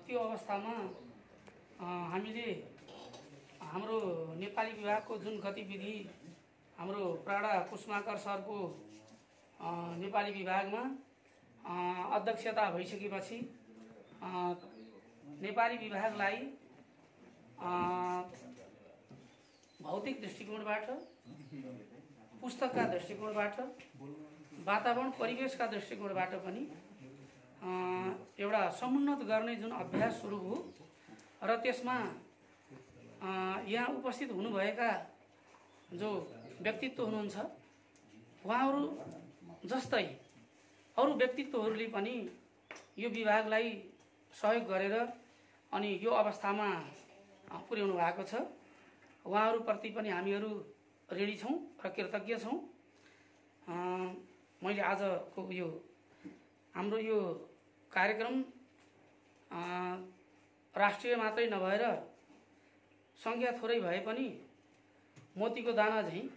त्यो अवस्थामा हामीले हाम्रो नेपाली विभागको जुन गतिविधि हाम्रो प्राणा कुसुमाकर सरको नेपाली विभागमा अध्यक्षता भइसकेपछि नेपाली विभागलाई भौतिक दृष्टिकोणबाट, पुस्तकका दृष्टिकोणबाट, वातावरण परिवेशका दृष्टिकोणबाट पनि एउटा समुन्नत गर्ने जुन अभ्यास सुरु हो र त्यसमा यहाँ उपस्थित हुनुभएका जो व्यक्तित्व हुनुहुन्छ उहाँहरू जस्तै अरू व्यक्तित्वहरूले पनि यो विभागलाई सहयोग गरेर अनि यो अवस्थामा पुर्याउनु भएको छ। उहाँहरूप्रति पनि हामीहरू ऋणी छौँ र कृतज्ञ छौँ। मैले आजको यो हाम्रो यो कार्यक्रम राष्ट्रिय मात्रै नभएर संख्या थोरै भए पनि मोतीको दाना झैँ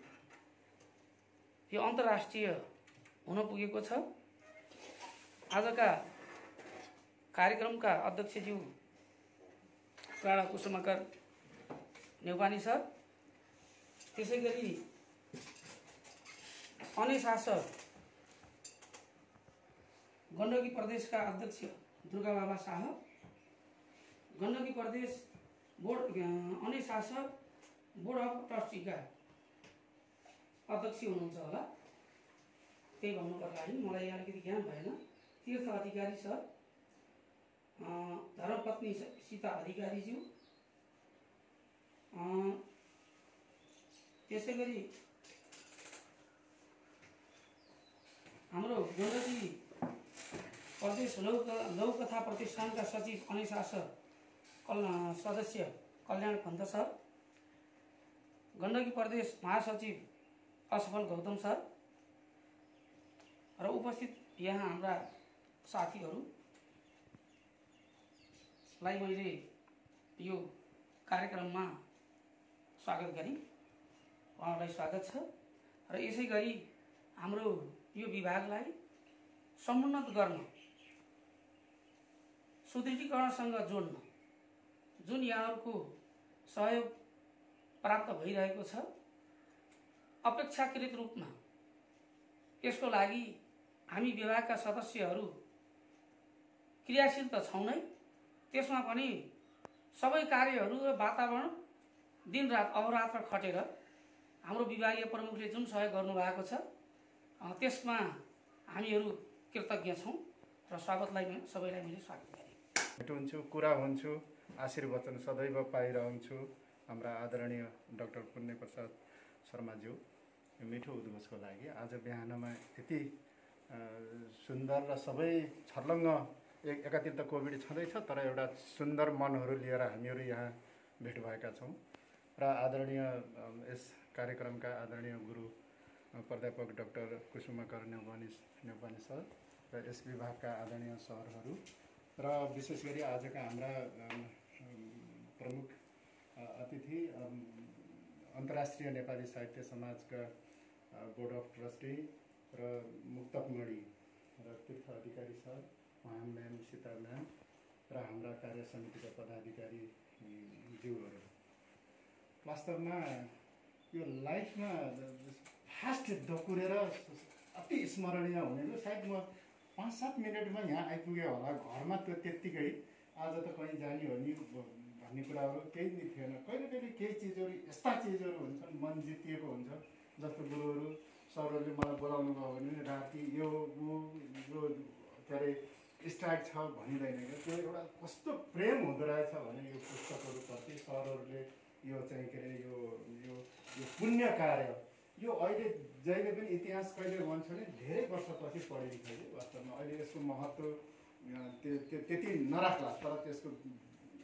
यो अन्तर्राष्ट्रिय हुन पुगेको छ। आजका कार्यक्रमका अध्यक्षज्यू प्राणा कुसुमाकर नेउपाने सर, त्यसै गरी अनेशासर गण्डकी प्रदेशका अध्यक्ष दुर्गा बाबा शाह, गण्डकी प्रदेश बोर्ड अनेशासर बोर्ड अफ ट्रस्टीका अध्यक्ष हुनुहुन्छ होला, त्यही भन्नु पर्ला है, मलाई अलिकति ज्ञान भएन। तीर्थ अधिकारी सर, धर्मपत्नी सीता अधिकारीज्यू, त्यसै गरी हाम्रो गण्डकी प्रदेश लौकथा प्रतिष्ठानका सचिव अनेशासर सदस्य कल्याण पन्त सर, गण्डकी प्रदेश महासचिव असफल गौतम सर र उपस्थित यहाँ हाम्रा साथीहरूलाई मैले यो कार्यक्रममा स्वागत गरेँ। उहाँलाई स्वागत छ र यसै गरी हाम्रो यो विभागलाई समुन्नत गर्न, सुदृढीकरणसँग जोड्न जुन यहाँहरूको सहयोग प्राप्त भइरहेको छ, अपेक्षाकृत रूपमा यसको लागि हामी विभागका सदस्यहरू क्रियाशील त छौँ नै, त्यसमा पनि सबै कार्यहरू र वातावरण दिनरात अहोरात्र खटेर हाम्रो विभागीय प्रमुखले जुन सहयोग गर्नुभएको छ त्यसमा हामीहरू कृतज्ञ छौँ र स्वागतलाई सबैलाई मैले स्वागत गरेँ। भेट हुन्छु, कुरा हुन्छु, आशीर्वचन सदैव पाइरहन्छु। हाम्रा आदरणीय डाक्टर पुण्य प्रसाद शर्माज्यू मिठो उद्घोषको लागि आज बिहानमा यति सुन्दर र सबै छर्लङ्ग, एकातिर त कोभिड छँदैछ तर एउटा सुन्दर मनहरू लिएर हामीहरू यहाँ भेट भएका छौँ र आदरणीय यस कार्यक्रमका आदरणीय गुरु प्राध्यापक डाक्टर कुसुमाकर नेउपाने सर र यस विभागका आदरणीय सरहरू र विशेष गरी आजका हाम्रा प्रमुख अतिथि अन्तर्राष्ट्रिय नेपाली साहित्य समाजका बोर्ड अफ ट्रस्टी र मुक्तकमणि र तीर्थ अधिकारी सर, उहाँ म्याम सीता म्याम र हाम्रा कार्य समितिका पदाधिकारी ज्यूहरू, वास्तवमा यो लाइफमा फास्ट दकुरेर अति स्मरणीय हुनेको सायद म 5-7 मिनटमा यहाँ आइपुगेँ होला। घरमा त्यो त्यत्तिकै आज त कहीँ जाने हो नि भन्ने कुराहरू केही नै थिएन। कहिले कहिले केही चिजहरू यस्ता चिजहरू हुन्छन् मन जितिएको हुन्छ, जस्तो गुरुहरू सरहरूले मलाई बोलाउनु भयो भने राति यो के अरे स्टार्ट छ भनिँदैन क्या, त्यो एउटा कस्तो प्रेम हुँदो रहेछ भने यो पुस्तकहरूप्रति सरहरूले यो चाहिँ के अरे यो यो यो पुण्य कार्य यो अहिले जहिले पनि इतिहास कहिले भन्छ भने धेरै वर्षपछि पढेको थियो। वास्तवमा अहिले यसको महत्त्व त्यति नराख्ला, तर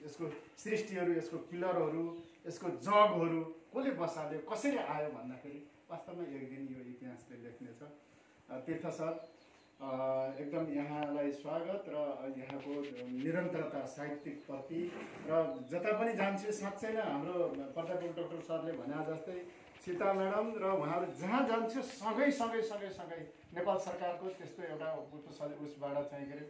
यसको सृष्टिहरू, यसको पिलरहरू, यसको जगहरू कसले बसाल्यो, कसरी आयो भन्दाखेरि वास्तवमा एक दिन यो इतिहासले लेख्नेछ। तीर्थ सर, एकदम यहाँलाई स्वागत र यहाँको निरन्तरता साहित्यिक प्रति र जता पनि जान्छु साँच्चै नै हाम्रो प्राध्यापक डाक्टर सरले भने जस्तै सीता म्याडम र उहाँहरू जहाँ जान्छु सँगै नेपाल सरकारको त्यस्तो एउटा उसबाट चाहिँ के अरे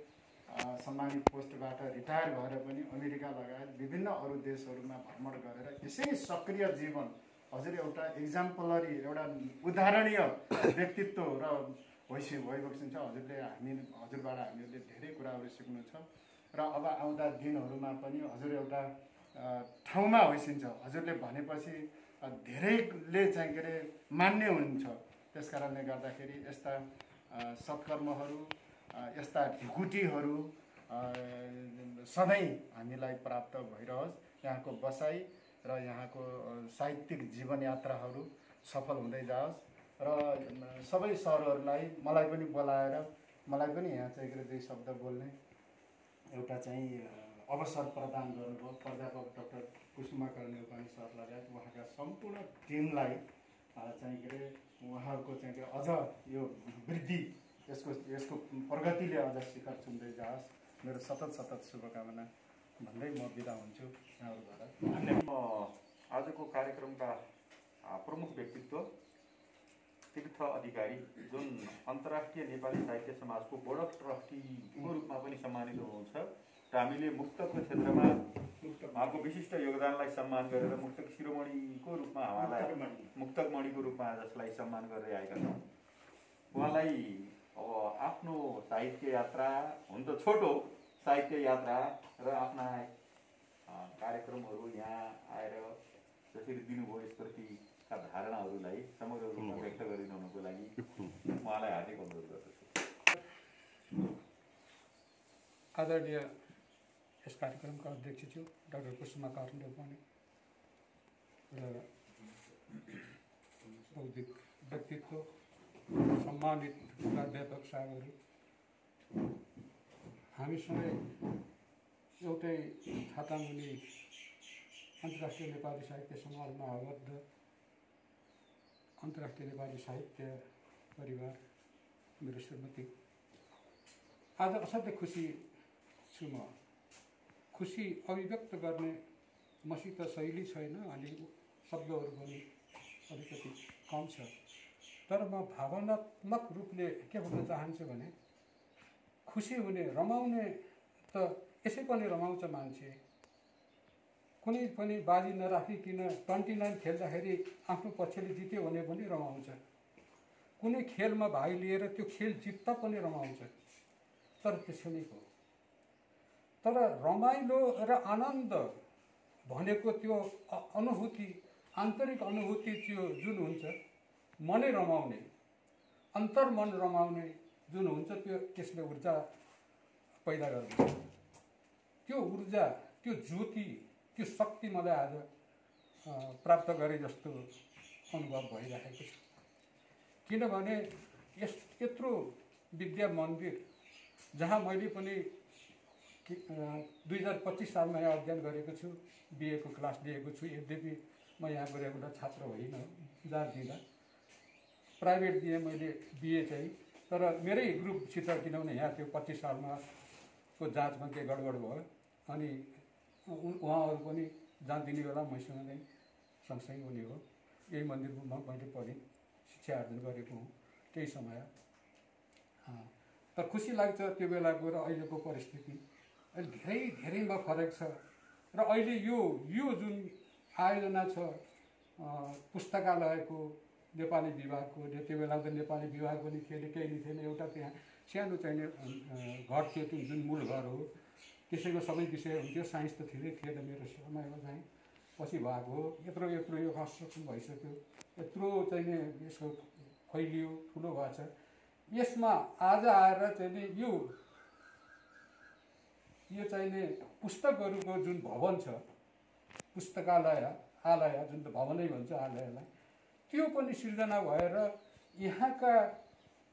सम्मानित पोस्टबाट रिटायर भएर पनि अमेरिका लगायत विभिन्न अरू देशहरूमा भ्रमण गरेर यसै सक्रिय जीवन हजुर एउटा इक्जाम्पलरी एउटा उदाहरणीय व्यक्तित्व र भइबक्सिन्छ। हजुरले हजुरबाट हामीहरूले धेरै कुराहरू सिक्नु छ र अब आउँदा दिनहरूमा पनि हजुर एउटा ठाउँमा होइसिन्छ। हजुरले भनेपछि धेरैले चाहिँ के अरे मान्ने हुन्छ। त्यस कारणले गर्दाखेरि यस्ता सत्कर्महरू यस्ता ढिकुटीहरू सधैँ हामीलाई प्राप्त भइरहोस्। यहाँको बसाइ र यहाँको साहित्यिक जीवनयात्राहरू सफल हुँदै जाओस् र सबै सरहरूलाई मलाई पनि बोलाएर मलाई पनि यहाँ चाहिँ दुई शब्द बोल्ने एउटा चाहिँ अवसर प्रदान गर्नुभयो। प्राध्यापक डाक्टर कुसुमा कर्णेपानी सर लगायत उहाँका सम्पूर्ण टिमलाई चाहिँ के अरे उहाँहरूको चाहिँ अझ यो वृद्धि यसको प्रगतिले अझ शिखर छुँदै जाओस्। मेरो सतत शुभकामना भन्दै म बिदा हुन्छु यहाँहरूबाट। धन्यवाद। आजको कार्यक्रमका प्रमुख व्यक्तित्व तीर्थ अधिकारी जुन अन्तर्राष्ट्रिय नेपाली साहित्य समाजको बोर्ड अफ ट्रस्टीको रूपमा पनि सम्मानित हुनुहुन्छ र हामीले मुक्तकको क्षेत्रमा उहाँको विशिष्ट योगदानलाई सम्मान गरेर मुक्तक शिरोमणिको रूपमा उहाँलाई मुक्तकमणिको रूपमा जसलाई सम्मान गर्दै आएका छौँ। उहाँलाई अब आफ्नो साहित्य यात्रा हुन त छोटो साहित्य यात्रा र आफ्ना कार्यक्रमहरू यहाँ आएर जसरी दिनुभयो यसप्रतिका धारणाहरूलाई समग्र रूपमा व्यक्त गरिदिनुको लागि उहाँलाई हार्दिक अनुरोध गर्दछु। आदरणीय यस कार्यक्रमका अध्यक्षज्यू डाक्टर कुसुमा कर्णेपानी र बौद्धिक व्यक्तित्व सम्मानित प्राध्यापक साहबहरू, हामीसँग एउटै छातामुनि अन्तर्राष्ट्रिय नेपाली साहित्य समाजमा आबद्ध अन्तर्राष्ट्रिय नेपाली साहित्य परिवार मेरो श्रीमती, आज असाध्यै खुसी छु। म खुसी अभिव्यक्त गर्ने मसित शैली छैन अनि शब्दहरू पनि अलिकति कम छ, तर म भावनात्मक रूपले के भन्न चाहन्छु भने खुसी हुने रमाउने त यसै पनि रमाउँछ मान्छे। कुनै पनि बाजी नराखिकन 29 खेल्दाखेरि आफ्नो पक्षले जित्यो भने पनि रमाउँछ। कुनै खेलमा भाग लिएर त्यो खेल जित्दा पनि रमाउँछ। तर त्यसो नै हो। तर रमाइलो र आनन्द भनेको त्यो अनुभूति, आन्तरिक अनुभूति त्यो जुन हुन्छ मनै रमाउने, अन्तर्मन रमाउने जुन हुन्छ त्यसले ऊर्जा पैदा गर्छ। त्यो ऊर्जा, त्यो ज्योति, त्यो शक्ति मलाई आज प्राप्त गरे जस्तो अनुभव भइरहेको छ। किनभने यत्रो विद्या मन्दिर जहाँ मैले पनि 2025 सालमा यहाँ अध्ययन गरेको छु, बिएको क्लास लिएको छु। यद्यपि म यहाँको रेगुलर छात्र होइन, जहाँ दिँदा प्राइभेट दिएँ मैले बिए चाहिँ, तर मेरै ग्रुपसित, किनभने यहाँ त्यो 25 सालमा को जाँचमा के गडबड भयो अनि उहाँहरू पनि जहाँ दिने बेला मैसँग नै सँगसँगै हुने हो। यही मन्दिरमा मैले पढेँ, शिक्षा आर्जन गरेको हुँ त्यही समय। तर खुसी लाग्छ त्यो बेलाको र अहिलेको परिस्थिति अहिले धेरैमा फरक छ। र अहिले यो जुन आयोजना छ पुस्तकालयको नेपाली विभागको, त्यो बेला त नेपाली विभाग पनि थिएन, केही नै थिएन। एउटा त्यहाँ सानो चाहिने घर थियो, त्यो जुन मूल घर हो, त्यसैको सबै विषय हुन्थ्यो। साइन्स त थिएन मेरो समयमा चाहिँ, पछि भएको हो। यत्रो यो कन्स्ट्रक्सन भइसक्यो, यत्रो चाहिने यसको फैलियो, ठुलो भएको छ। यसमा आज आएर चाहिँ यो चाहिने पुस्तकहरूको जुन भवन छ, पुस्तकालय जुन त भवनै भन्छ आलयलाई, त्यो पनि सिर्जना भएर यहाँका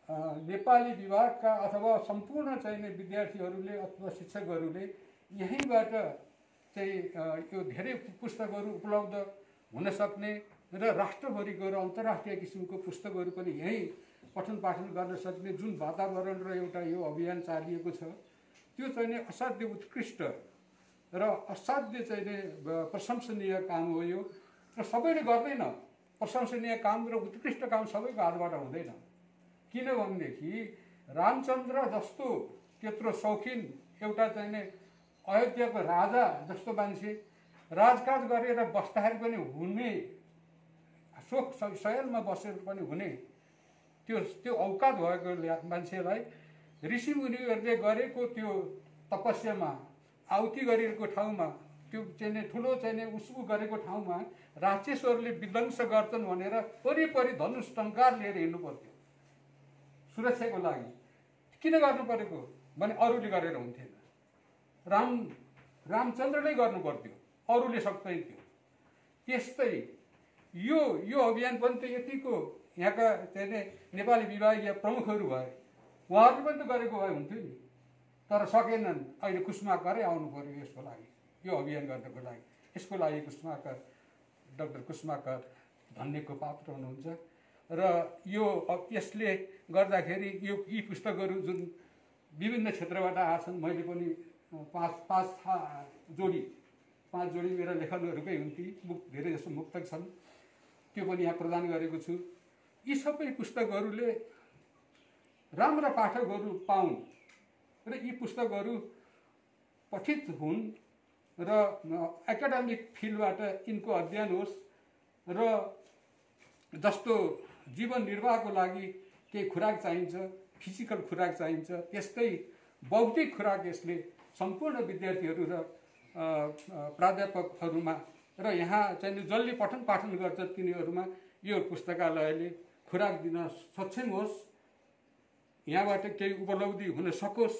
नेपाली विभागका अथवा सम्पूर्ण चाहिने विद्यार्थीहरूले अथवा शिक्षकहरूले यहीँबाट चाहिँ यो धेरै पुस्तकहरू उपलब्ध हुन सक्ने र राष्ट्रभरिको र अन्तर्राष्ट्रिय किसिमको पुस्तकहरू पनि यहीँ पठन पाठन गर्न सक्ने जुन वातावरण र एउटा यो अभियान चालिएको छ, त्यो चाहिँ असाध्य उत्कृष्ट र असाध्य चाहिँ प्रशंसनीय काम हो यो। र सबैले गर्दैन, प्रशंसनीय काम र उत्कृष्ट काम सबैको हातबाट हुँदैन। किनभनेदेखि रामचन्द्र जस्तो त्यत्रो शौखिन एउटा चाहिँ नि अयोध्याको राजा जस्तो मान्छे राजकाज गरेर बस्दाखेरि पनि हुने, शोक शयनमा बसेर पनि हुने त्यो औकात भएको मान्छेलाई ऋषिमुनिहरूले गरेको त्यो तपस्यामा आहुति गरिएको ठाउँमा, त्यो चाहिँ ठुलो चाहिँ उसको गरेको ठाउँमा राक्षसहरूले विध्वंस गर्छन् भनेर वरिपरि धनुष टङ्कार लिएर हिँड्नु पर्थ्यो सुरक्षाको लागि। किन गर्नु परेको भने अरूले गरेर हुन्थेन, रामचन्द्रले गर्नु पर्थ्यो, अरूले सक्दैन थियो। त्यस्तै यो अभियान पनि त यतिको यहाँका चाहिँ नेपाली विभागीय प्रमुखहरू भए, उहाँहरूले पनि त गरेको भए हुन्थ्यो नि, तर सकेनन्। अहिले कुसुमाकरै आउनु पर्यो यसको लागि, यो अभियान गर्नको लागि। यसको लागि डाक्टर कुसुमाकर धन्यको पात्र हुनुहुन्छ। र यसले गर्दाखेरि यी पुस्तकहरू जुन विभिन्न क्षेत्रबाट आछन्, मैले पनि पाँच जोडी मेरा लेखनहरूकै हुन्थे, धेरै जसो मुक्तक छन्, त्यो पनि यहाँ प्रदान गरेको छु। यी सबै पुस्तकहरूले राम्रा पाठकहरू पाउन् र यी पुस्तकहरू पठित हुन् र एकाडेमिक फिल्डबाट यिनको अध्ययन होस् र जस्तो जीवन निर्वाहको लागि केही खुराक चाहिन्छ, फिजिकल खुराक चाहिन्छ, त्यस्तै बौद्धिक खुराक यसले सम्पूर्ण विद्यार्थीहरू र प्राध्यापकहरूमा र यहाँ चाहिँ जसले पठन पाठन गर्छ तिनीहरूमा यो पुस्तकालयले खुराक दिन सक्षम होस्, यहाँबाट केही उपलब्धि हुन सकोस्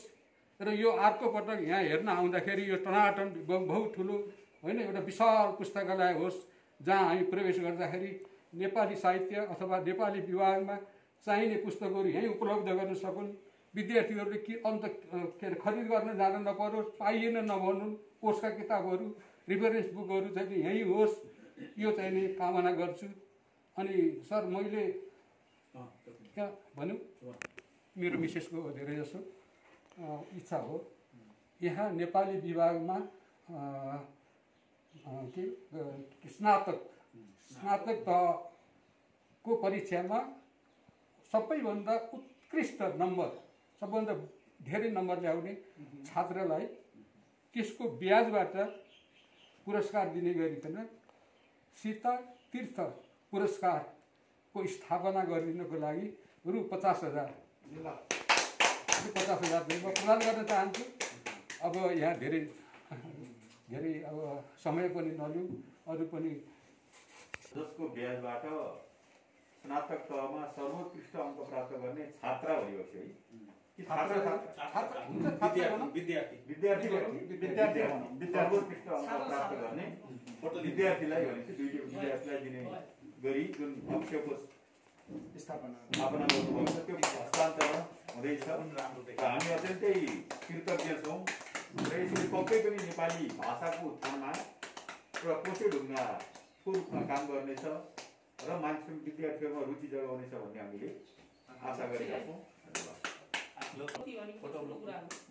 र यो अर्को पटक यहाँ हेर्न आउँदाखेरि यो टनाटन बहुत ठुलो होइन एउटा विशाल पुस्तकालय होस्, जहाँ हामी प्रवेश गर्दाखेरि नेपाली साहित्य अथवा नेपाली विभागमा चाहिने पुस्तकहरू यहीँ उपलब्ध गर्न सकुन्। विद्यार्थीहरूले के खरिद गर्न जान नपरोस्, पाइएन नभनुन्, कोर्सका किताबहरू रिफरेन्स बुकहरू चाहिँ यहीँ होस्, यो चाहिँ नि कामना गर्छु। अनि सर मैले क्या भनौँ, मेरो मिसेसको धेरै जसो इच्छा हो यहाँ नेपाली विभागमा स्नातक तहको परीक्षामा सबैभन्दा उत्कृष्ट नम्बर, सबभन्दा धेरै नम्बर ल्याउने छात्रलाई त्यसको ब्याजबाट पुरस्कार दिने गरिकन सीता तीर्थ पुरस्कारको स्थापना गरिदिनको लागि रु 50,000 म प्रदान गर्न चाहन्छु। अब यहाँ धेरै अब समय पनि नलिउँ, अरू पनि जसको ब्याजबाट स्नातक तहमा सर्वोत्कृष्ट अङ्क प्राप्त गर्ने छात्रा भइबस्यो है, सर्वोत्कृष्ट अङ्क प्राप्त गर्ने विद्यार्थीलाई भनेपछि दुईटै विद्यार्थीलाई दिने गरी जुन लक्ष्यको स्थापना गर्नुभएको छ त्यो हस्तान्तरण हुँदैछ र हामी अत्यन्तै कृतज्ञ छौँ। र यसरी पक्कै पनि नेपाली भाषाको उत्थानमा एउटा कोसे ढुङ्गाको रूपमा काम गर्नेछ र मान्छे विद्यार्थीहरूमा रुचि जगाउनेछ भन्ने हामीले आशा गरेका छौँ।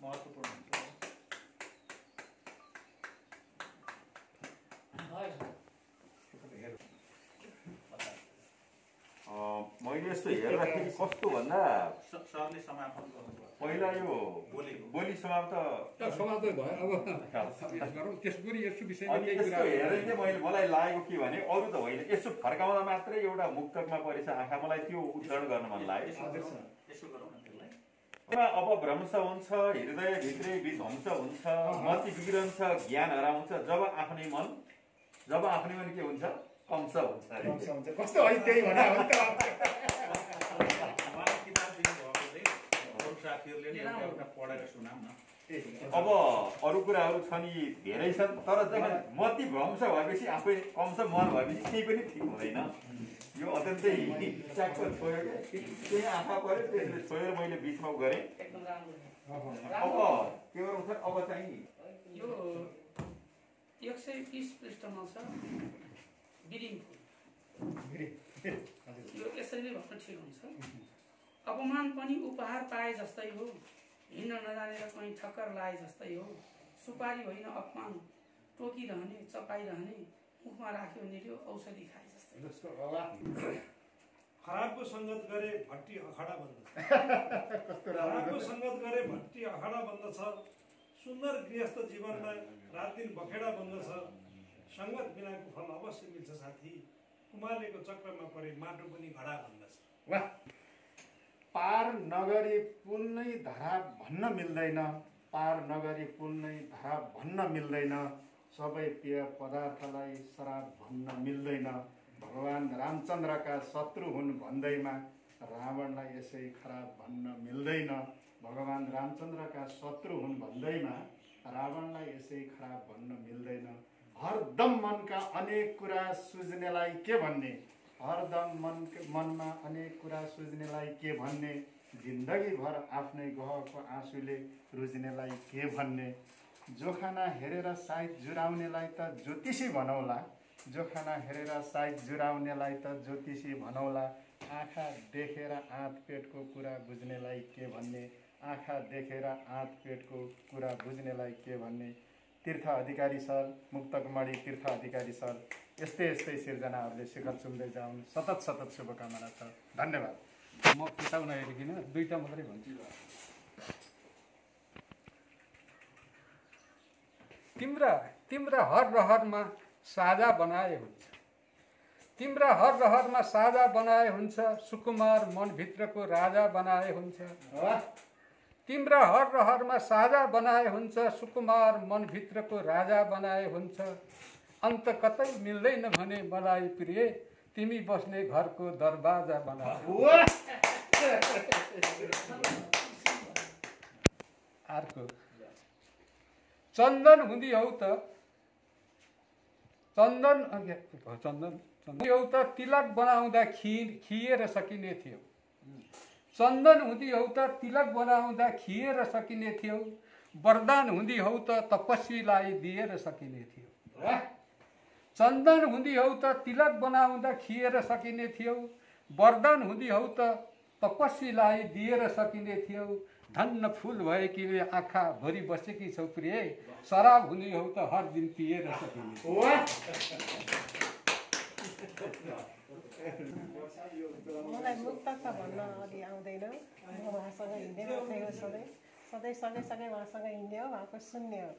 महत्त्वपूर्ण हुन्छ। मैले यस्तो हेर्दाखेरि कस्तो भन्दा सरले समापन गर्नुभयो, पहिला यो बोली समाप्त भयो। अब त्यसको यस्तो विषयमा अनि यस्तो हेरेर चाहिँ मलाई लागेको के भने अरू त होइन, यसो फर्काउँदा मात्रै एउटा मुक्तकमा परेछ आँखा, मलाई त्यो उच्चारण गर्न मन लाग्यो। यसो गरौँ न त्यसलाई। अब भ्रंश हुन्छ, हृदयभित्रै विध्वंस हुन्छ, मति बिग्रन्छ, ज्ञान हराउँछ, जब आफ्नै मन के हुन्छ, कंस हुन्छ। कस्तो है त्यही भने साथीहरूले नि एउटा पढेर सुनाऊ न। अब अरू कुराहरू छन्, यी धेरै छन्, तर मति भ्रंश भएपछि आफै कंस मन भएपछि केही पनि ठिक हुँदैन। यो अत्यन्तै च्याक्क छोयो, त्यही आँखा पऱ्यो, त्यसले छोएर मैले बिचमा गरेँ। एकदम राम्रो। अब के गरौँ सर, अब चाहिँ यो 130 पृष्ठमा छ बिरिङ यो यसरी नै भन्न ठिक हुन्छ। अपमान पनि उपहार पाए जस्तै हो, हिँड्न नजानेर कहीँ ठक्कर लाए जस्तै हो, सुपारी होइन अपमान, टोकिरहने चपाइरहने, मुखमा राख्यो निल्यो औषधि खाए जस्तै। खराबको सङ्गत गरे भट्टी अखाडा बन्दछ, खराबको सङ्गत गरे भट्टी अखाडा बन्दछ, सुन्दर गृहस्थ जीवनमा रात दिन बखेडा बन्दछ। सङ्गत बिनाको फल अवश्य मिल्छ साथी। कुमालेको चक्रमा परे माटो पनि घडा भन्दछ। वाह, पार नगरी पुल नै धरा भन्न मिल्दैन, पार नगरी पुल नै धरा भन्न मिल्दैन, सबै पेय पदार्थलाई शराब भन्न मिल्दैन। भगवान रामचन्द्रका शत्रु हुन् भन्दैमा रावणलाई यसै खराब भन्न मिल्दैन। भगवान रामचन्द्रका शत्रु हुन् भन्दैमा रावणलाई यसै खराब भन्न मिल्दैन। हरदम मनका अनेक कुरा सुझ्नेलाई के भन्ने, हरदम मनमा अनेक कुरा सुझ्नेलाई के भन्ने, जिन्दगीभर आफ्नै गहको आँसुले रुझ्नेलाई के भन्ने। जोखाना हेरेर साइत जुराउनेलाई त ज्योतिषी भनौला, जोखाना हेरेर साइत जुराउनेलाई त ज्योतिषी भनौला। आँखा देखेर आँत पेटको कुरा बुझ्नेलाई के भन्ने, आँखा देखेर आँत पेटको कुरा बुझ्नेलाई के भन्ने। तीर्थ अधिकारी सर, मुक्तकमणि तीर्थ अधिकारी सर, यस्तै यस्तै सिर्जनाहरूले शिखर चुम्दै जाउन्। सतत सतत शुभकामना छ। धन्यवाद। म किताब नहेरिकन दुईटा मात्रै भन्छु। तिम्रा हर रहरमा साझा बनाए हुन्छ, तिम्रा हर रहरमा साझा बनाए हुन्छ, सुकुमार मनभित्रको राजा बनाए हुन्छ। तिम्रा हर रहरमा साझा बनाए हुन्छ, सुकुमार मनभित्रको राजा बनाए हुन्छ। अन्त कतै मिल्दैन भने मलाई प्रिय, तिमी बस्ने घरको दरवाजा बनाए। अर्को, चन्दन हुँदी हौ त चन्दन हौ त तिलक बनाउँदा खिएर सकिने थियो। चन्दन हुँदी हौ त तिलक बनाउँदा खिएर सकिने थियो। वरदान हुँदी हौ त तपस्वीलाई दिएर सकिने थियो। चन्दन हुँदी हौ त तिलक बनाउँदा खिएर सकिने थियो। वरदान हुँदी हौ त तपस्वीलाई दिएर सकिने थियो। धन्न फुल भएकीले आँखा भरि बसेकी छौ प्रिय, शराब हुने हौ त हर दिन पिएर सकिने। मलाई मुक्तक त भन्न अलि आउँदैन। म उहाँसँग हिँड्दै मात्रै हो, सधैँ सधैँ सँगै उहाँसँग हिँड्ने हो, उहाँको सुन्ने हो।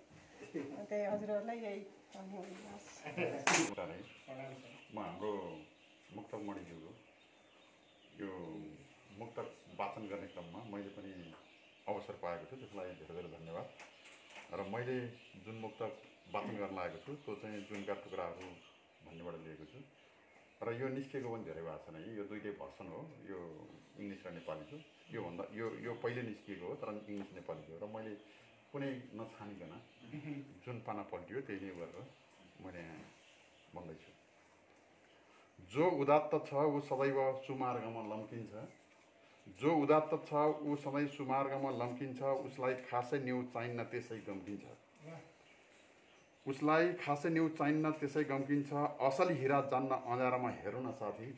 त्यही हजुरहरूलाई यही म हाम्रो मुक्तकमणिज्यू हो। यो मुक्तक वाचन गर्ने क्रममा मैले पनि अवसर पाएको छु, त्यसलाई धेरै धेरै धन्यवाद। र मैले जुन मुक्तक वाचन गर्न लागेको छु त्यो चाहिँ जुनका टुक्राहरू भन्नेबाट लिएको छु। र यो निस्केको पनि धेरै भएको छैन, यो दुईटै भर्सन हो, यो इङ्ग्लिस र नेपालीको। योभन्दा यो पहिले निस्किएको हो तर इङ्ग्लिस नेपालीको हो। र मैले कुनै नछानिकन जुन पाना पल्टियो त्यही नै गरेर मैले भन्दैछु। जो उदात्त छ ऊ सदैव सुमार्गमा लम्किन्छ, जो उदात्त छ ऊ सधैँ सुमार्गमा लम्किन्छ, उसलाई खासै न्यु चाहिन्न त्यसै गम्किन्छ, उसलाई खासै न्यु चाहिन्न त्यसै गम्किन्छ। असली हिरा जान्न अँध्यारोमा हेर्नु न साथी,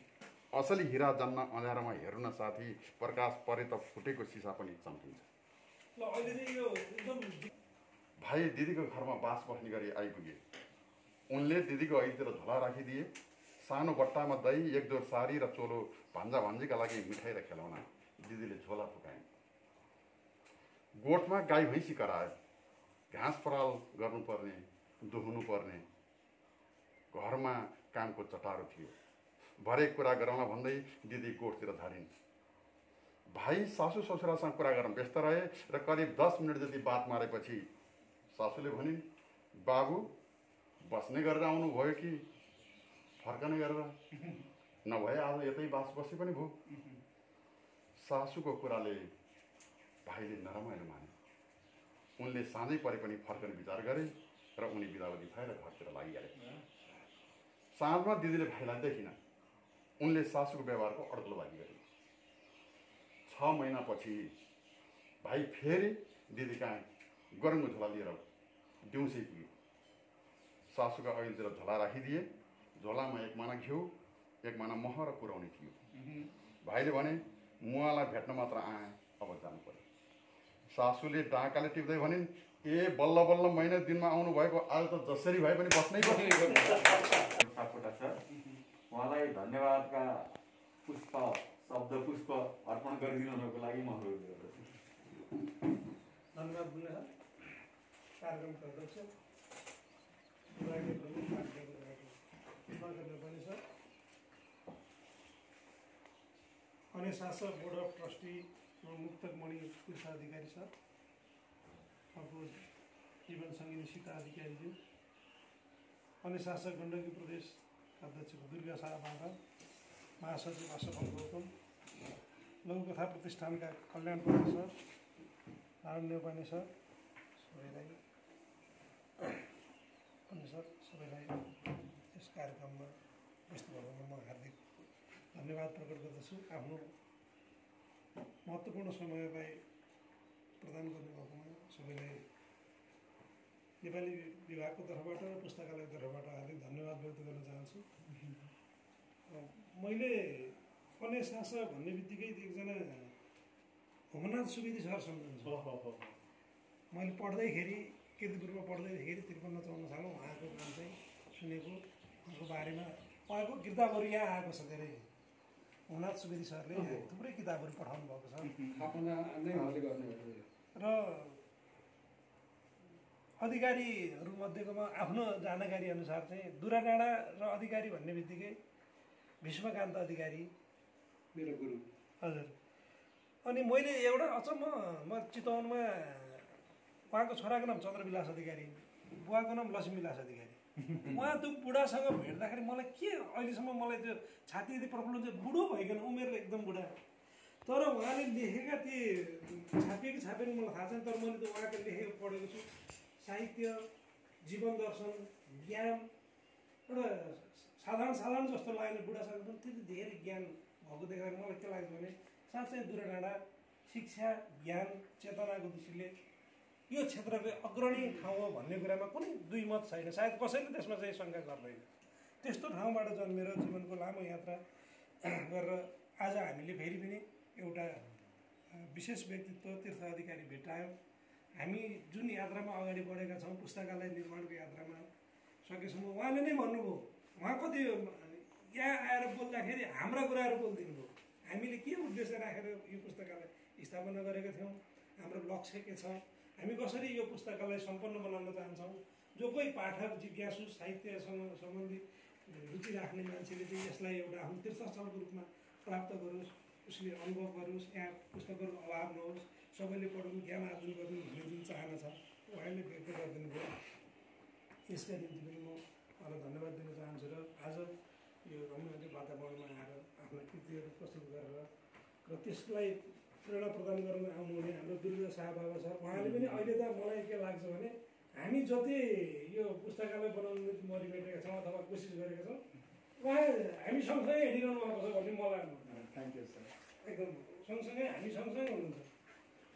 असली हिरा जान्न अँध्यारोमा हेर्नु न साथी, प्रकाश परे त फुटेको सिसा पनि चम्किन्छ। भाइ दिदीको घरमा बास बस्ने गरी आइपुगे, उनले दिदीको अघितिर झोला राखिदिए। सानो बट्टामा दही, एक जोर सारी र चोलो, भान्जा भान्जीका लागि मिठाई र खेलौना। दिदीले झोला फुकाइन्। गोठमा गाई भैँसी करायो, घाँस पराल गर्नुपर्ने, दुहुनुपर्ने, घरमा कामको चटारो थियो। भरे कुरा गरौँला भन्दै दिदी गोठतिर झारिन्। भाइ सासू ससुरासँग कुरा गर्न व्यस्त रहे र करिब 10 मिनट जति बात मारेपछि सासूले भनिन्, बाबु बस्ने गरेर आउनुभयो कि फर्कने गरेर? नभए आज यतै बास बसे पनि भयो। सासूको कुराले भाइले नरमाइलो माने। उनले साँझै परे पनि फर्कने विचार गरे र उनी बिदावती भएर घरतिर लागिहाले। साँझमा दिदीले भाइलाई देखिन। उनले सासूको व्यवहारको अड्कलोबाजी गरे। 6 महिनापछि भाइ फेरि दिदी कहाँ गरमको झोला लिएर दिउँसै पुगे। सासूका अघिल्तिर झोला राखिदिए। झोलामा 1 माना घिउ, 1 माना मह र पुर्याउने थियो। भाइले भने, मुवालाई भेट्न मात्र आए, अब जानु पर्यो। सासूले डाँकाले टिप्दै भनिन्, ए बल्ल बल्ल महिना दिनमा आउनु भएको, आज त जसरी भए पनि बस्नै पर्छ। सापकोटा सर, उहाँलाई धन्यवादका पुष्प, शब्द पुष्प अर्पण गरिदिनुको लागि म अनुरोध गर्दछु। धन्यवाद बुढा। कार्यक्रमका अध्यक्ष विभागीय प्रमुख कार्यक्रम पनि छ। अनि शासक बोर्ड अफ ट्रस्टी मुक्तकमणि तीर्थ अधिकारी छ। अर्को जीवन सङ्गिनी सीता अधिकारीज्यू। अनि शासक गण्डकी प्रदेश अध्यक्षको दुर्गा शाहबाट महासचिव असफल गौतम, लघुकथा प्रतिष्ठानका कल्याण पनि सर, नारायण नेपानी सर, सबैलाई अनि सर सबैलाई यस कार्यक्रममा व्यस्त भएकोमा म हार्दिक धन्यवाद प्रकट गर्दछु। आफ्नो महत्त्वपूर्ण समयलाई प्रदान गर्नुभएकोमा सबैलाई नेपाली विभागको तर्फबाट र पुस्तकालयको तर्फबाट हार्दिक धन्यवाद व्यक्त गर्न चाहन्छु। मैले कन्या शासक भन्ने बित्तिकै एकजना होमनाथ सुवेदी सर सम्झन्छु। मैले पढ्दैखेरि किर्तिपुरमा पढ्दैखेरि 53-54 सालमा उहाँको नाम चाहिँ सुनेको, उहाँको बारेमा उहाँको किताबहरू यहाँ आएको छ। धेरै होमनाथ सुवेदी सरले थुप्रै किताबहरू पठाउनु भएको छ र अधिकारीहरूमध्येकोमा आफ्नो जानकारी अनुसार चाहिँ दुराडाँडा र अधिकारी भन्ने बित्तिकै भीष्मकान्त अधिकारी मेरो गुरु। हजुर। अनि मैले एउटा अचम्म, म चितवनमा उहाँको छोराको नाम चन्द्रविलास अधिकारी, बुवाको नाम लक्ष्मीविलास अधिकारी। उहाँ त्यो बुढासँग भेट्दाखेरि मलाई के अहिलेसम्म मलाई त्यो छाती यदि प्रब्लम चाहिँ बुढो भइकन उमेरले एकदम बुढा, तर उहाँले लेखेका ती छापेन मलाई थाहा छैन, तर मैले त्यो उहाँको लेखेको पढेको छु। साहित्य, जीवन दर्शन, ज्ञान एउटा साधारण जस्तो लागेन, बुढासँग पनि त्यति धेरै ज्ञान भएको देख्दा मलाई के लाग्छ भने साँच्चै दुराडाँडा शिक्षा, ज्ञान, चेतनाको दृष्टिले यो क्षेत्रको अग्रणी ठाउँ हो भन्ने कुरामा कुनै दुई मत छैन। सायद कसैले त्यसमा चाहिँ शङ्का गर्दैन। त्यस्तो ठाउँबाट जन्मेर जीवनको लामो यात्रा गरेर आज हामीले फेरि पनि एउटा विशेष व्यक्तित्व तीर्थ अधिकारी भेट्टायौँ। हामी जुन यात्रामा अगाडि बढेका छौँ, पुस्तकालय निर्माणको यात्रामा सकेसम्म उहाँले नै भन्नुभयो, उहाँ कति यहाँ आएर बोल्दाखेरि हाम्रा कुराहरू बोलिदिनु भयो। हामीले के उद्देश्य राखेर यो पुस्तकालय स्थापना गरेका थियौँ, हाम्रो लक्ष्य के छ, हामी कसरी यो पुस्तकालय सम्पन्न बनाउन चाहन्छौँ। जो कोही पाठक, जिज्ञासु, साहित्यसँग सम्बन्धित रुचि राख्ने मान्छेले चाहिँ यसलाई एउटा आफ्नो तीर्थस्थलको रूपमा प्राप्त गरोस्, उसले अनुभव गरोस्, यहाँ पुस्तकहरूको अभाव नहोस्, सबैले पढौँ, ज्ञान आर्जन गर्नु भन्ने जुन चाहना छ उहाँले व्यक्त गरिदिनु भयो। यसका निम्ति पनि म उहाँलाई धन्यवाद दिन चाहन्छु। र आज यो रम्य वातावरणमा आएर आफ्ना कृतिहरू प्रस्तुत गरेर र त्यसलाई प्रेरणा प्रदान गर्न आउनुहुने हाम्रो दुर्गा शाह बाबा सर, उहाँले पनि अहिले त मलाई के लाग्छ भने हामी जति यो पुस्तकालय बनाउनु निम्ति मरिरहेका छौँ अथवा कोसिस गरेका छौँ, उहाँ हामी सँगसँगै हिँडिरहनु भएको छ भन्ने मलाई थ्याङ्क यू सर। एकदम सँगसँगै हामी सँगसँगै हुनुहुन्छ।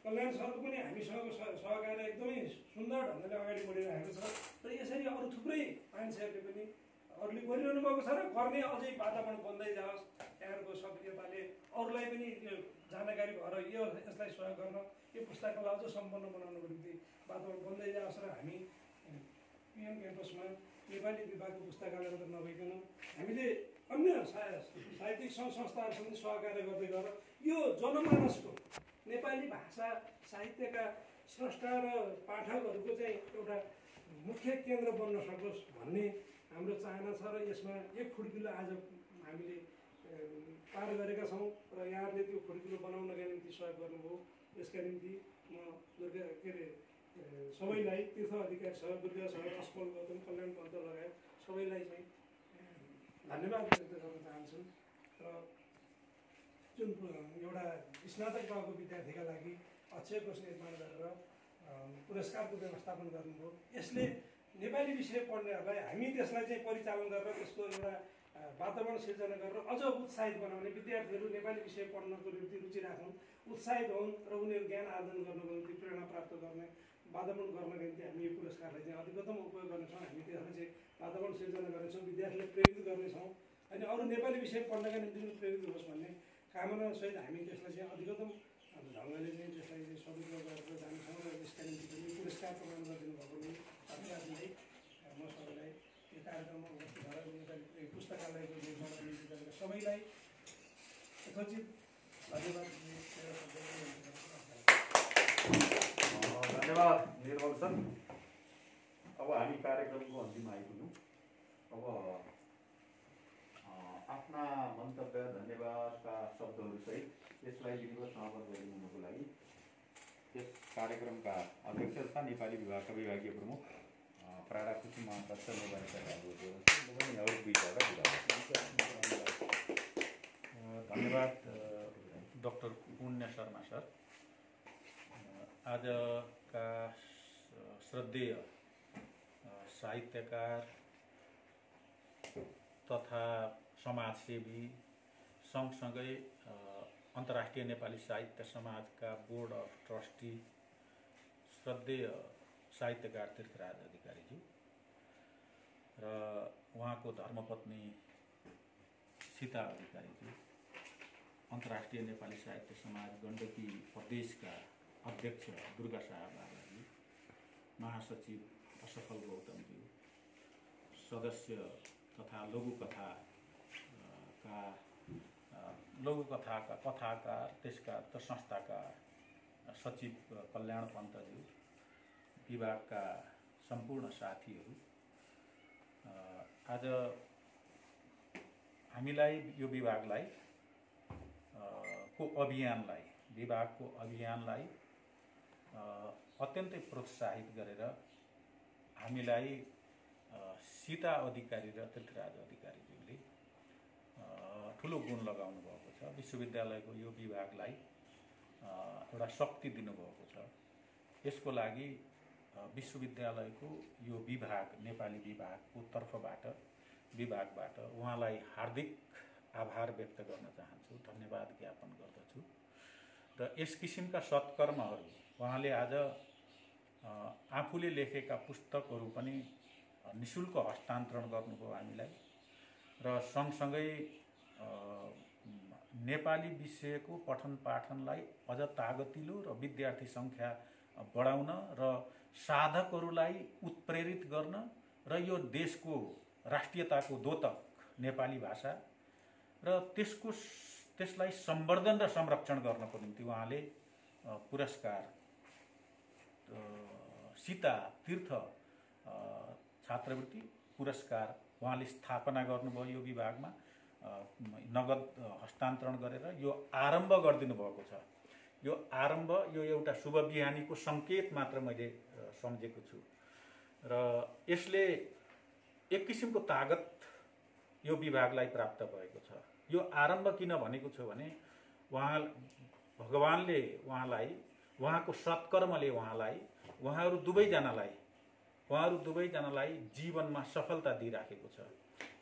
कल्याण सरको पनि हामीसँग सहकार्य एकदमै सुन्दर ढङ्गले अगाडि बढिरहेको छ र यसरी अरू थुप्रै मान्छेहरूले पनि अरूले गरिरहनु भएको छ र गर्ने अझै वातावरण बन्दै जाओस्। यहाँहरूको सक्रियताले अरूलाई पनि यो जानकारी भएर यसलाई सहयोग गर्न, यो पुस्तकालय अझ सम्पन्न बनाउनको निम्ति वातावरण बन्दै जाओस् र हामी पिएम क्याम्पसमा नेपाली विभागको पुस्तकालय मात्र नभइकन हामीले अन्य साहित्यिक सङ्घ संस्थाहरूसँग सहकार्य गर्दै गएर यो जनमानसको नेपाली भाषा साहित्यका स्रष्टा र पाठकहरूको चाहिँ एउटा मुख्य केन्द्र बन्न सकोस् भन्ने हाम्रो चाहना छ र यसमा एक खुड्किलो आज हामीले पार गरेका छौँ र यहाँहरूले त्यो खुड्किलो बनाउनका निम्ति सहयोग गर्नुभयो। यसका निम्ति म सबैलाई तीर्थ अधिकारी सर, दुर्गा सर, असफल गौतम, कल्याण पन्त लगायत सबैलाई चाहिँ धन्यवाद व्यक्त गर्न चाहन्छु। र जुन एउटा स्नातक तहको विद्यार्थीका लागि अक्षय कोष निर्माण गरेर पुरस्कारको व्यवस्थापन गर्नुभयो। यसले नेपाली विषय पढ्नेहरूलाई हामी त्यसलाई चाहिँ परिचालन गरेर त्यसको एउटा वातावरण सिर्जना गरेर अझ उत्साहित बनाउने, विद्यार्थीहरू नेपाली विषय पढ्नको निम्ति रुचि राखुन्, उत्साहित हुन् र उनीहरू ज्ञान आर्जन गर्नको निम्ति प्रेरणा प्राप्त गर्ने वातावरण गर्नका निम्ति हामी यो पुरस्कारलाई चाहिँ अधिकतम उपयोग गर्नेछौँ। हामी त्यसलाई चाहिँ वातावरण सिर्जना गर्नेछौँ, विद्यार्थीलाई प्रेरित गर्नेछौँ अनि अरू नेपाली विषय पढ्नका निम्ति पनि प्रेरित होस् भन्ने कामनासहित हामी त्यसलाई चाहिँ अधिकतम ढङ्गले चाहिँ त्यसलाई चाहिँ सदुपयोग गरेर जानेछौँ र यसका निम्ति पनि पुरस्कार प्रदान गरिदिनु भएकोले धन्यवादलाई म सबैलाई यो कार्यक्रममा उपस्थित भएर नेपाली पुस्तकालयको निर्माणको निम्ति गरेर सबैलाई यथोचित धन्यवाद। धन्यवाद निर्मल सर। अब हामी कार्यक्रमको अन्तिम आइपुग्यौँ। अब आफ्ना मन्तव्य धन्यवादका शब्दहरूसहित यसलाई विधिवत समापन गरिदिनुको लागि यस कार्यक्रमका अध्यक्ष तथा नेपाली विभागका विभागीय प्रमुख प्राडा खुसी महाअध्यक्ष नेपाली धन्यवाद डाक्टर पुण्य शर्मा सर। आजका श्रद्धेय साहित्यकार तथा समाजसेवी सँगसँगै अन्तर्राष्ट्रिय नेपाली साहित्य समाजका बोर्ड अफ ट्रस्टी श्रद्धेय साहित्यकार तीर्थराज अधिकारीज्यू र उहाँको धर्मपत्नी सीता अधिकारीज्यू, अन्तर्राष्ट्रिय नेपाली साहित्य समाज गण्डकी प्रदेशका अध्यक्ष दुर्गा साहब आचार्य, महासचिव असफल गौतमज्यू, सदस्य तथा लघुकथाका कथाकार त्यसका संस्थाका सचिव कल्याण पन्तज्यू, विभागका सम्पूर्ण साथीहरू, आज हामीलाई यो विभागको अभियानलाई अत्यन्तै प्रोत्साहित गरेर हामीलाई सीता अधिकारी र तीर्थराज अधिकारीज्यूले ठुलो गुण लगाउनु भएको छ। विश्वविद्यालयको यो विभागलाई एउटा शक्ति दिनुभएको छ। यसको लागि विश्वविद्यालयको यो विभाग, नेपाली विभागको तर्फबाट, विभागबाट उहाँलाई हार्दिक आभार व्यक्त गर्न चाहन्छु, धन्यवाद ज्ञापन गर्दछु। र यस किसिमका सत्कर्महरू उहाँले आज आफूले लेखेका पुस्तकहरू पनि निशुल्क हस्तान्तरण गर्नुभयो हामीलाई र सँगसँगै नेपाली विषयको पठन पाठनलाई अझ तागतिलो र विद्यार्थी सङ्ख्या बढाउन र साधकहरूलाई उत्प्रेरित गर्न र यो देशको राष्ट्रियताको द्योतक नेपाली भाषा र त्यसलाई सम्वर्धन र संरक्षण गर्नको निम्ति उहाँले पुरस्कार सीता तीर्थ छात्रवृत्ति पुरस्कार उहाँले स्थापना गर्नुभयो। यो विभागमा नगद हस्तान्तरण गरेर यो आरम्भ गरिदिनु भएको छ। यो आरम्भ, यो एउटा शुभ बिहानीको सङ्केत मात्र मैले सम्झेको छु र यसले एक किसिमको तागत यो विभागलाई प्राप्त भएको छ। यो आरम्भ किन भनेको छु भने भगवानले उहाँलाई, उहाँको सत्कर्मले उहाँहरू दुवैजनालाई जीवनमा सफलता दिइराखेको छ।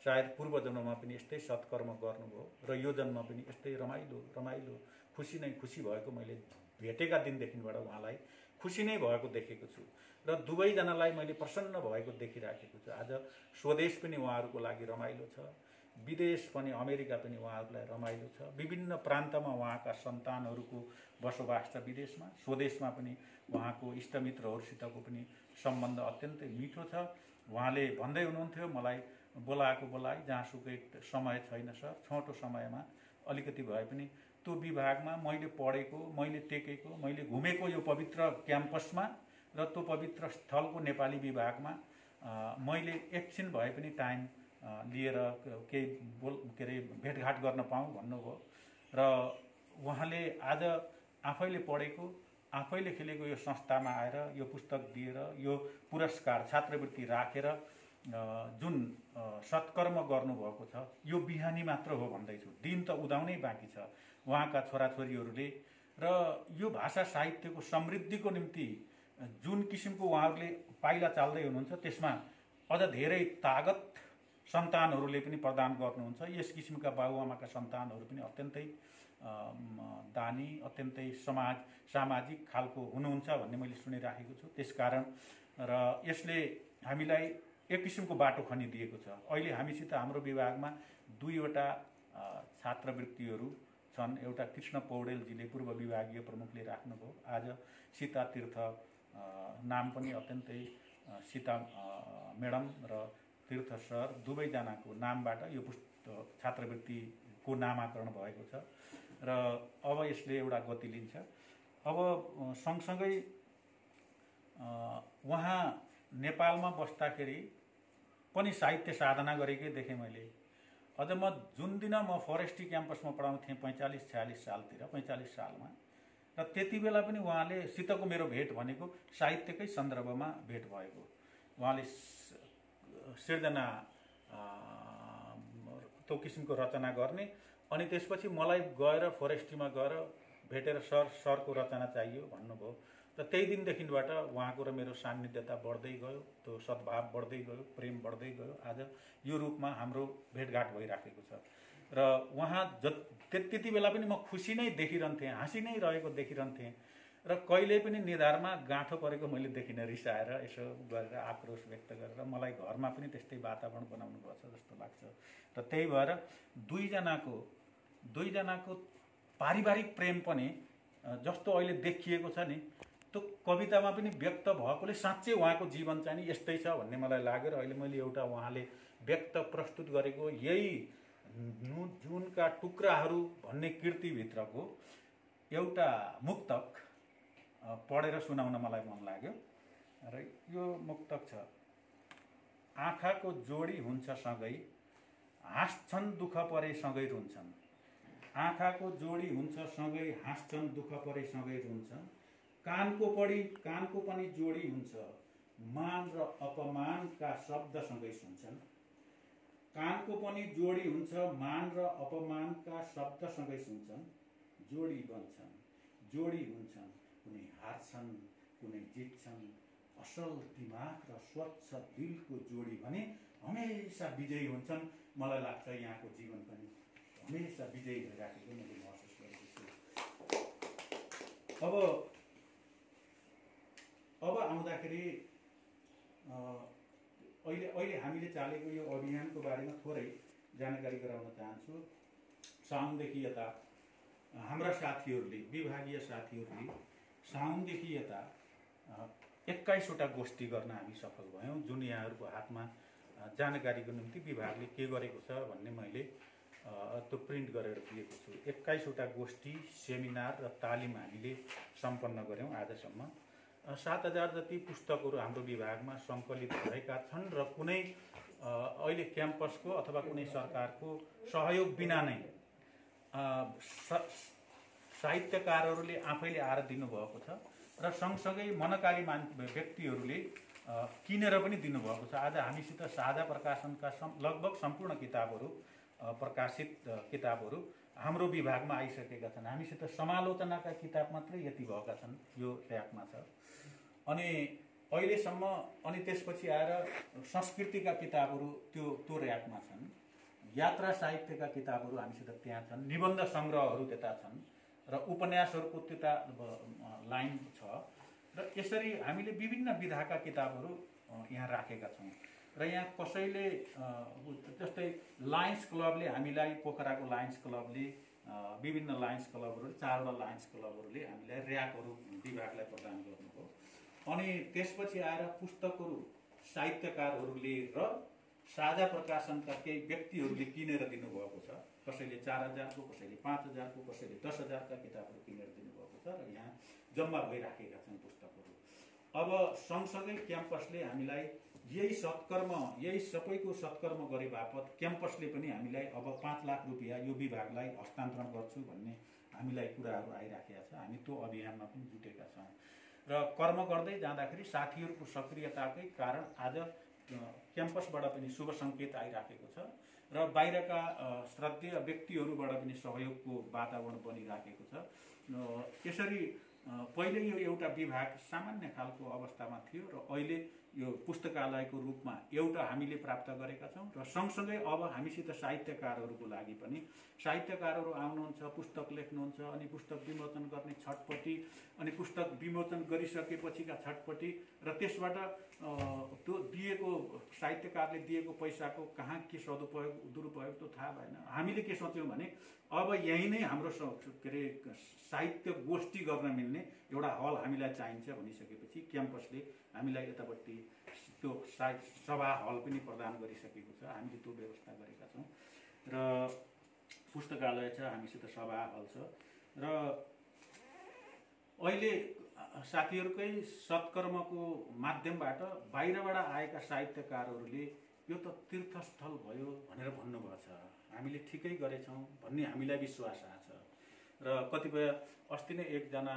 सायद पूर्व जन्ममा पनि यस्तै सत्कर्म गर्नुभयो र यो जन्म पनि यस्तै रमाइलो खुसी भएको मैले भेटेका दिनदेखिबाट उहाँलाई खुसी नै भएको देखेको छु र दुवैजनालाई मैले प्रसन्न भएको देखिराखेको छु। आज स्वदेश पनि उहाँहरूको लागि रमाइलो छ, विदेश पनि, अमेरिका पनि उहाँहरूलाई रमाइलो छ। विभिन्न प्रान्तमा उहाँका सन्तानहरूको बसोबास छ विदेशमा, स्वदेशमा पनि उहाँको इष्टमित्रहरूसितको पनि सम्बन्ध अत्यन्तै मिठो छ। उहाँले भन्दै हुनुहुन्थ्यो, मलाई बोलाए जहाँसुकै समय छैन सर, छोटो समयमा अलिकति भए पनि त्यो विभागमा मैले पढेको, मैले टेकेको, मैले घुमेको यो पवित्र क्याम्पसमा र त्यो पवित्र स्थलको नेपाली विभागमा मैले एकछिन भए पनि टाइम लिएर केही भेटघाट गर्न पाऊँ भन्नुभयो र उहाँले आज आफैले पढेको, आफैले खेलेको यो संस्थामा आएर यो पुस्तक दिएर यो पुरस्कार छात्रवृत्ति राखेर जुन सत्कर्म गर्नुभएको छ, यो बिहानी मात्र हो भन्दैछु। दिन त उदाउनै बाँकी छ उहाँका छोराछोरीहरूले र यो भाषा साहित्यको समृद्धिको निम्ति जुन किसिमको उहाँहरूले पाइला चाल्दै हुनुहुन्छ त्यसमा अझ धेरै तागत सन्तानहरूले पनि प्रदान गर्नुहुन्छ। यस किसिमका बाबुआमाका सन्तानहरू पनि अत्यन्तै दानी, अत्यन्तै सामाजिक खालको हुनुहुन्छ भन्ने मैले सुनिराखेको छु। त्यसकारण र यसले हामीलाई एक किसिमको बाटो खनिदिएको छ। अहिले हामीसित हाम्रो विभागमा 2वटा छात्रवृत्तिहरू छन्। एउटा कृष्ण पौडेलजीले पूर्व विभागीय प्रमुखले राख्नुभयो। आज सीता तीर्थ नाम पनि अत्यन्तै सीता म्याडम र तीर्थ सर दुवैजनाको नामबाट यो छात्रवृत्तिको नामाकरण भएको छ र अब यसले एउटा गति लिन्छ। अब सँगसँगै उहाँ नेपालमा बस्दाखेरि पनि साहित्य साधना गरेकै देखेँ मैले। अझ म जुन दिन म फरेस्ट्री क्याम्पसमा पढाउँथेँ 45-46 सालतिर, 45 सालमा, र त्यति बेला पनि उहाँले सितको मेरो भेट भनेको साहित्यकै सन्दर्भमा भेट भएको। उहाँले सिर्जना त्यो किसिमको रचना गर्ने, अनि त्यसपछि मलाई गएर फरेस्ट्रीमा गएर भेटेर सरको रचना चाहियो भन्नुभयो। र त्यही दिनदेखिबाट उहाँको र मेरो सान्निध्यता बढ्दै गयो, त्यो सद्भाव बढ्दै गयो, प्रेम बढ्दै गयो। आज यो रूपमा हाम्रो भेटघाट भइराखेको छ। र उहाँ त्यति बेला पनि म खुसी नै देखिरहन्थेँ, हाँसी नै रहेको देखिरहन्थेँ। र कहिल्यै पनि निधारमा गाँठो परेको मैले देखिनँ, रिसाएर यसो गरेर आक्रोश व्यक्त गरेर। मलाई घरमा पनि त्यस्तै वातावरण बनाउनु पर्छ जस्तो लाग्छ। र त्यही भएर दुईजनाको पारिवारिक प्रेम पनि जस्तो अहिले देखिएको छ नि, त्यो कवितामा पनि व्यक्त भएकोले साँच्चै उहाँको जीवन चाहिँ नि यस्तै छ भन्ने मलाई लाग्यो। र अहिले मैले एउटा उहाँले व्यक्त प्रस्तुत गरेको यही जुनका टुक्राहरू भन्ने कृतिभित्रको एउटा मुक्तक पढेर सुनाउन मलाई मन लाग्यो। र यो मुक्तक छ: आँखाको जोडी हुन्छ सँगै, हाँस्छन् दुःख परे सँगै रुन्छन्। आँखाको जोडी हुन्छ सँगै, हाँस्छन् दुःख परे सँगै रुन्छन्। कानको पनि जोडी हुन्छ, मान र अपमानका शब्द सँगै सुन्छन्। कानको पनि जोडी हुन्छ, मान र अपमानका शब्द सँगै सुन्छन्। जोडी बन्छन्, जोडी हुन्छन्, कुनै हार्छन् कुनै जित्छन्। असल दिमाग र स्वच्छ दिलको जोडी भने हमेसा विजयी हुन्छन्। मलाई लाग्छ यहाँको जीवन पनि हमेसा विजयी भइराखेको मैले महसुस गरेको छु। अब आउँदाखेरि अहिले हामीले चालेको यो अभियानको बारेमा थोरै जानकारी गराउन चाहन्छु। साउनदेखि यता हाम्रा साथीहरूले, विभागीय साथीहरूले साउनदेखि यता 21वटा गोष्ठी गर्न हामी सफल भयौँ, जुन यहाँहरूको हातमा जानकारीको निम्ति विभागले के गरेको छ भन्ने मैले त्यो प्रिन्ट गरेर दिएको छु। 21वटा गोष्ठी, सेमिनार र तालिम हामीले सम्पन्न गऱ्यौँ आजसम्म। 7000 जति पुस्तकहरू हाम्रो विभागमा सङ्कलित भएका छन् र कुनै अहिले क्याम्पसको अथवा कुनै सरकारको सहयोग बिना नै साहित्यकारहरूले आफैले आएर दिनुभएको छ। र सँगसँगै मनकारी व्यक्तिहरूले किनेर पनि दिनुभएको छ। आज हामीसित साझा प्रकाशनका लगभग सम्पूर्ण किताबहरू, प्रकाशित किताबहरू हाम्रो विभागमा आइसकेका छन्। हामीसित समालोचनाका किताब मात्रै यति भएका छन्, यो ऱ्याकमा छ। अनि अहिलेसम्म, अनि त्यसपछि आएर संस्कृतिका किताबहरू त्यो ऱ्याकमा छन्। यात्रा साहित्यका किताबहरू हामीसित त्यहाँ छन्। निबन्ध सङ्ग्रहहरू त्यता छन् र उपन्यासहरूको त्यता लाइन छ। र यसरी हामीले विभिन्न विधाका किताबहरू यहाँ राखेका छौँ। र यहाँ कसैले जस्तै लायन्स क्लबले हामीलाई, पोखराको लायन्स क्लबले, विभिन्न लायन्स क्लबहरू, 4वटा लायन्स क्लबहरूले हामीलाई ऱ्याकहरू विभागलाई प्रदान गर्नुभयो। अनि त्यसपछि आएर पुस्तकहरू साहित्यकारहरूले र साझा प्रकाशनका केही व्यक्तिहरूले किनेर दिनुभएको छ। कसैले 4000को, कसैले 5000को, कसैले 10000का किताबहरू किनेर दिनुभएको छ। र यहाँ जम्मा भइराखेका छन् पुस्तकहरू। अब सँगसँगै क्याम्पसले हामीलाई यही सबैको सत्कर्म गरे बापत क्याम्पसले पनि हामीलाई अब 5 लाख रुपियाँ यो विभागलाई हस्तान्तरण गर्छु भन्ने हामीलाई कुराहरू आइराखेका छ। हामी त्यो अभियानमा पनि जुटेका छौँ। र कर्म गर्दै जाँदाखेरि साथीहरूको सक्रियताकै कारण आज क्याम्पसबाट पनि शुभ सङ्केत आइराखेको छ र बाहिरका श्रद्धेय व्यक्तिहरूबाट पनि सहयोगको वातावरण बनिराखेको छ। यसरी पहिले यो एउटा विभाग सामान्य खालको अवस्थामा थियो र अहिले यो पुस्तकालयको रूपमा एउटा हामीले प्राप्त गरेका छौँ। र सँगसँगै अब हामीसित साहित्यकारहरूको लागि पनि साहित्यकारहरू आउनुहुन्छ, पुस्तक लेख्नुहुन्छ, अनि पुस्तक विमोचन गर्ने छटपट्टि, अनि पुस्तक विमोचन गरिसकेपछिका छटपट्टि, र त्यसबाट त्यो दिएको साहित्यकारले दिएको पैसाको कहाँ के सदुपयोग दुरुपयोग त थाहा भएन। हामीले के सोच्यौँ भने अब यहीँ नै हाम्रो साहित्य गोष्ठी गर्न मिल्ने एउटा हल हामीलाई चाहिन्छ भनिसकेपछि क्याम्पसले हामीलाई यतापट्टि त्यो सभा हल पनि प्रदान गरिसकेको छ। हामीले त्यो व्यवस्था गरेका छौँ र पुस्तकालय छ, हामीसित सभा हल छ। र अहिले साथीहरूकै सत्कर्मको माध्यमबाट बाहिरबाट आएका साहित्यकारहरूले यो त तीर्थस्थल भयो भनेर भन्नुभएको छ, हामीले ठिकै गरेछौँ भन्ने हामीलाई विश्वास आएको छ। र कतिपय अस्ति नै एकजना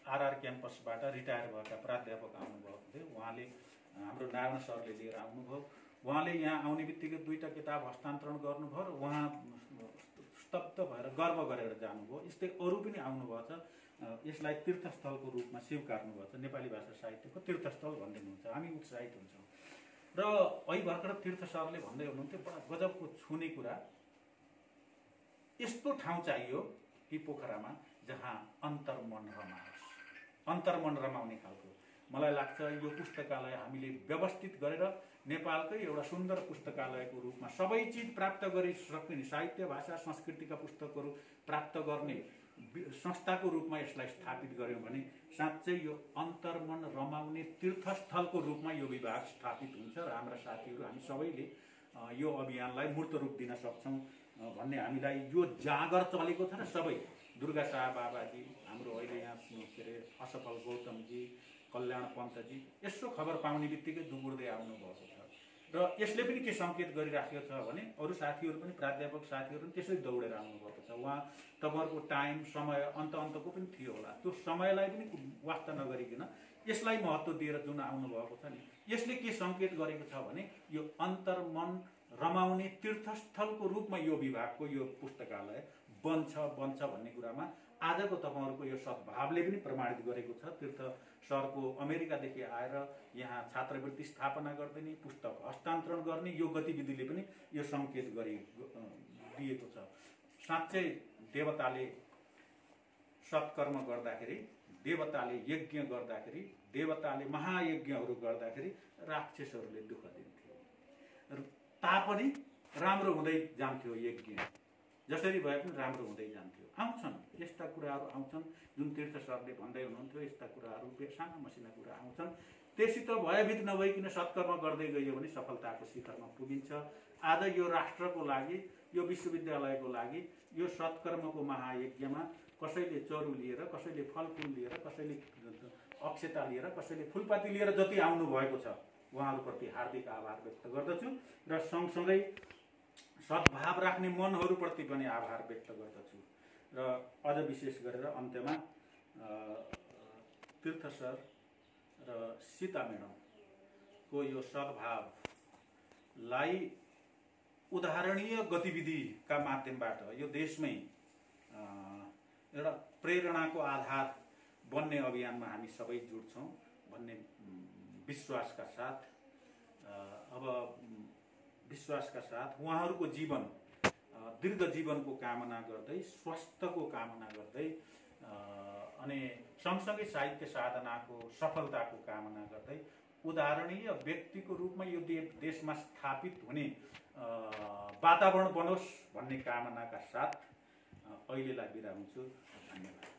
आरआर क्याम्पसबाट रिटायर भएका प्राध्यापक आउनुभएको थियो, उहाँले हाम्रो नारायण सरले लिएर आउनुभयो। उहाँले यहाँ आउने बित्तिकै 2टा किताब हस्तान्तरण गर्नुभयो र उहाँ स्तब्ध भएर गर्व गरेर जानुभयो। यस्तै अरू पनि आउनुभएको छ, यसलाई तीर्थस्थलको रूपमा स्वीकार्नुभएको छ। नेपाली भाषा साहित्यको तीर्थस्थल भनिदिनुहुन्छ, हामी उत्साहित हुन्छौँ। र अहिले भर्खर तीर्थ सरले भन्दै हुनुहुन्थ्यो, बडा गजबको छुने कुरा, यस्तो ठाउँ चाहियो कि पोखरामा जहाँ अन्तर्मन रमाओस्, अन्तर्मन रमाउने खालको। मलाई लाग्छ यो पुस्तकालय हामीले व्यवस्थित गरेर नेपालकै एउटा सुन्दर पुस्तकालयको रूपमा सबै चिज प्राप्त गरिसक्ने, साहित्य भाषा संस्कृतिका पुस्तकहरू प्राप्त गर्ने संस्थाको रूपमा यसलाई स्थापित गर्यौँ भने साँच्चै यो अन्तर्मन रमाउने तीर्थस्थलको रूपमा यो विभाग स्थापित हुन्छ र हाम्रा साथीहरू हामी सबैले यो अभियानलाई मूर्त रूप दिन सक्छौँ भन्ने हामीलाई यो जागर चलेको छ। र सबै दुर्गा शाह बाबाजी, हाम्रो अहिले यहाँ के अरे असफल गौतमजी, कल्याण पन्तजी यसो खबर पाउने बित्तिकै दुबुर्दै आउनुभएको छ। र यसले पनि के सङ्केत गरिराखेको छ भने अरू साथीहरू पनि, प्राध्यापक साथीहरू पनि त्यसै दौडेर आउनुभएको छ। उहाँ तपाईँहरूको टाइम समय अन्तको पनि थियो होला, त्यो समयलाई पनि वास्ता नगरिकन यसलाई महत्त्व दिएर जुन आउनुभएको छ नि, यसले के सङ्केत गरेको छ भने यो अन्तर्मन रमाउने तीर्थस्थलको रूपमा यो विभागको यो पुस्तकालय बन्छ भन्ने कुरामा आजको तपाईँहरूको यो सद्भावले पनि प्रमाणित गरेको छ। तीर्थ सरको अमेरिकादेखि आएर यहाँ छात्रवृत्ति स्थापना गरिदिने, पुस्तक हस्तान्तरण गर्ने यो गतिविधिले पनि यो सङ्केत दिएको छ। साँच्चै देवताले सत्कर्म गर्दाखेरि, देवताले यज्ञ गर्दाखेरि, देवताले महायज्ञहरू गर्दाखेरि राक्षसहरूले दुःख दिन्थ्यो, तापनि राम्रो हुँदै जान्थ्यो यज्ञ, जसरी भए पनि राम्रो हुँदै जान्थ्यो। आउँछन् यस्ता कुराहरू आउँछन् जुन तीर्थ सरले भन्दै हुनुहुन्थ्यो, यस्ता कुराहरू साना मसिना कुरा आउँछन्। त्यससित भयभीत नभइकन सत्कर्म गर्दै गयो भने सफलताको शिखरमा पुगिन्छ। आज यो राष्ट्रको लागि, यो विश्वविद्यालयको लागि यो सत्कर्मको महायज्ञमा कसैले चरु लिएर, कसैले फलफुल लिएर, कसैले अक्षता लिएर, कसैले फुलपाती लिएर जति आउनु भएको छ उहाँहरूप्रति हार्दिक आभार व्यक्त गर्दछु र सँगसँगै सद्भाव राख्ने मनहरूप्रति पनि आभार व्यक्त गर्दछु। र अझ विशेष गरेर अन्त्यमा तीर्थ सर र सीता म्याडमको यो सद्भावलाई उदाहरणीय गतिविधिका माध्यमबाट यो देशमै एउटा प्रेरणाको आधार बन्ने अभियानमा हामी सबै जुट्छौँ भन्ने विश्वासका साथ विश्वासका साथ उहाँहरूको जीवन दीर्घ जीवनको कामना गर्दै, स्वास्थ्यको कामना गर्दै अनि सँगसँगै साहित्य साधनाको सफलताको कामना गर्दै उदाहरणीय व्यक्तिको रूपमा यो देशमा स्थापित हुने वातावरण बनोस् भन्ने कामनाका साथ अहिलेलाई बिदा हुन्छु। धन्यवाद।